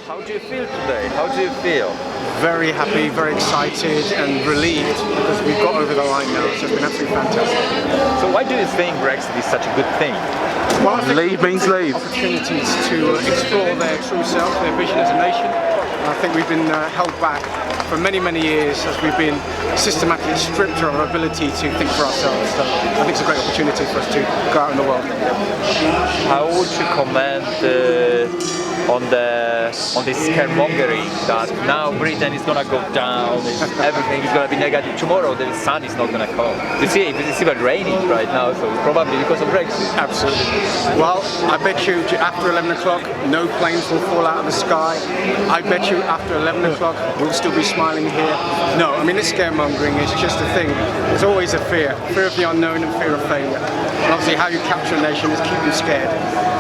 How do you feel today? How do you feel? Very happy, very excited and relieved because we've got over the line now. So it's been absolutely fantastic. So why do you think Brexit is such a good thing? Well, I think Leave means leave. opportunities to explore their true self, their vision as a nation. I think we've been held back for many, many years as we've been systematically stripped of our ability to think for ourselves. So I think it's a great opportunity for us to go out in the world. How would you comment on this scaremongering that now Britain is gonna go down, everything is gonna be negative. Tomorrow the sun is not gonna come. You see it's even raining right now, so probably because of Brexit. Absolutely. Well, I bet you after 11 o'clock, no planes will fall out of the sky. I bet you after 11 o'clock, we'll still be smiling here. No, I mean, this scaremongering is just a thing. There's always a fear of the unknown and fear of failure. And obviously how you capture a nation is keep them scared.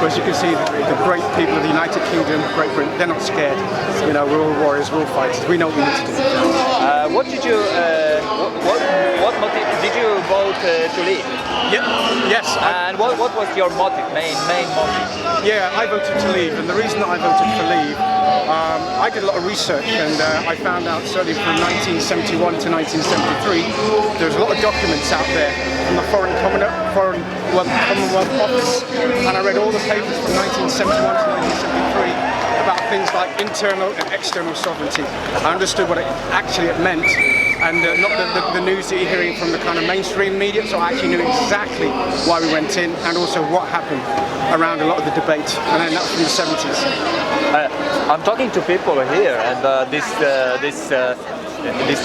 But as you can see, the great people of the United Kingdom, Great Britain, they're not scared. You know, we're all warriors, we're all fighters. We know what we need to do. What did you, what motive, did you vote to leave? Yep. Yes. And what was your motive, main motive? Yeah, I voted to leave, and the reason that I voted to leave, I did a lot of research, and I found out certainly from 1971 to 1973, there was a lot of documents out there from the Commonwealth Office, and I read all the papers from 1971 to 1973 about things like internal and external sovereignty. I understood what it actually meant, and not the news that you're hearing from the kind of mainstream media, so I actually knew exactly why we went in and also what happened around a lot of the debate, and then that's from the 70s. I'm talking to people here, and these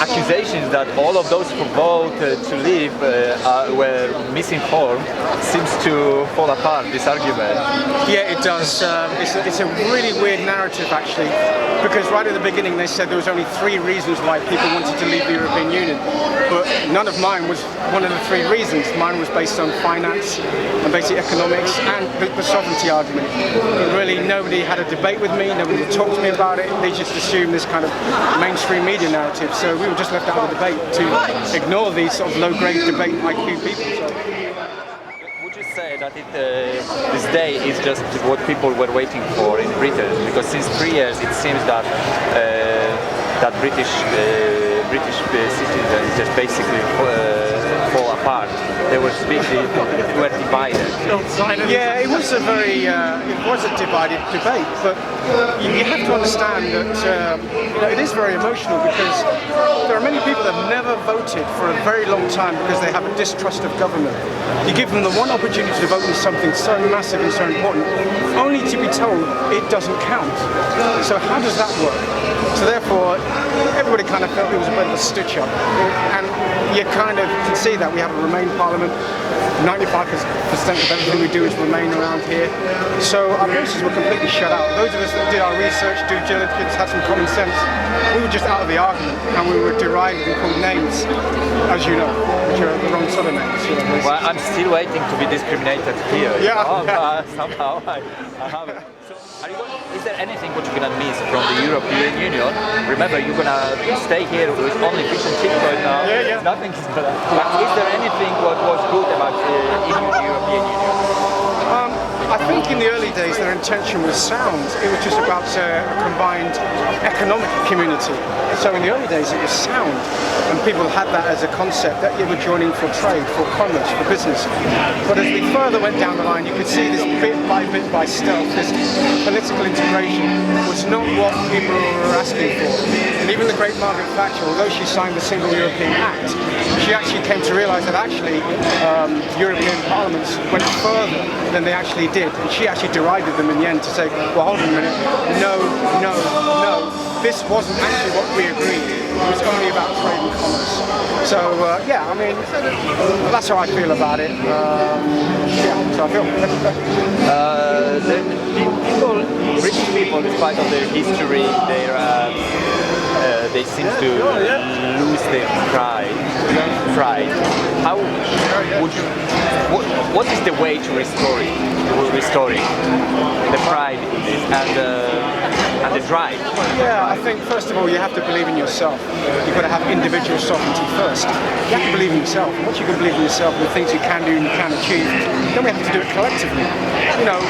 accusations that all of those who vote to leave were misinformed seems to fall apart, this argument. Yeah, it does. It's a really weird narrative, actually, because right at the beginning they said there was only 3 reasons why people wanted to leave the European Union, but none of mine was one of the 3 reasons. Mine was based on finance and basic economics and the sovereignty argument. But really nobody had a debate with me, nobody talked to me about it, they just assumed this kind of mainstream media narrative. So we were just left out of the debate to ignore these sort of low-grade debate IQ people. So. Would you say that this day is just what people were waiting for in Britain? Because since 3 years it seems that that British citizens just basically fall apart. They were divided. Yeah, it was a divided debate, but you have to understand that it is very emotional because there are many people that have never voted for a very long time because they have a distrust of government. You give them the one opportunity to vote in something so massive and so important, only to be told it doesn't count. So how does that work? So therefore, everybody kind of felt it was a bit of a stitch-up, and you kind of can see that we have a Remain Parliament. 95% of everything we do is Remain around here. So our voices were completely shut out. Those of us that did our research, due diligence, had some common sense, we were just out of the argument, and we were derided and called names, as you know, which are the wrong sort of names. You know, well, I'm still waiting to be discriminated here. Yeah. Somehow I have it. So, is there anything what you're gonna miss from the European Union? Remember, you're gonna stay here with only fish and chips right now. Yeah. Nothing is gonna. But is there anything what was good about the European Union? I think in the early days their intention was sound. It was just about a combined economic community. So in the early days it was sound, and people had that as a concept that you were joining for trade, for commerce, for business. But as we further went down the line, you could see this bit by stealth, this political integration was not what people were asking for. And even the great Margaret Thatcher, although she signed the Single European Act, she actually came to realise that actually European parliaments went further than they actually did. And she actually derided them in the end to say, well, hold on a minute, no, this wasn't actually what we agreed. It was only about trade and commerce. So, yeah, I mean, that's how I feel about it. Yeah, so I feel. British people, despite of their history, they seem to lose their pride. How would you? What is the way to restoring the pride and the drive? Yeah, I think first of all you have to believe in yourself. You've got to have individual sovereignty first. You have to believe in yourself. Once you can believe in yourself and the things you can do and you can achieve, then we have to do it collectively. You know,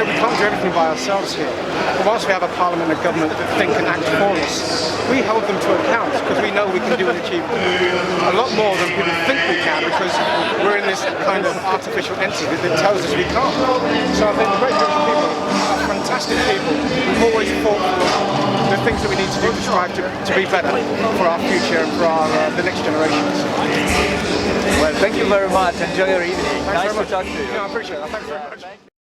we can't do everything by ourselves here. But whilst we have a parliament and a government that think and act for us, we hold them to account because we know we can do and achieve a lot more than people think we can because we're in this kind of artificial entity that tells us we can't. So I think the Great British people are fantastic people. We've always fought for the things that we need to do to strive to be better for our future and for the next generations. Well, thank you very much. Enjoy your evening. Thanks Nice very to much. talk to you. No, I appreciate that. Thanks very much.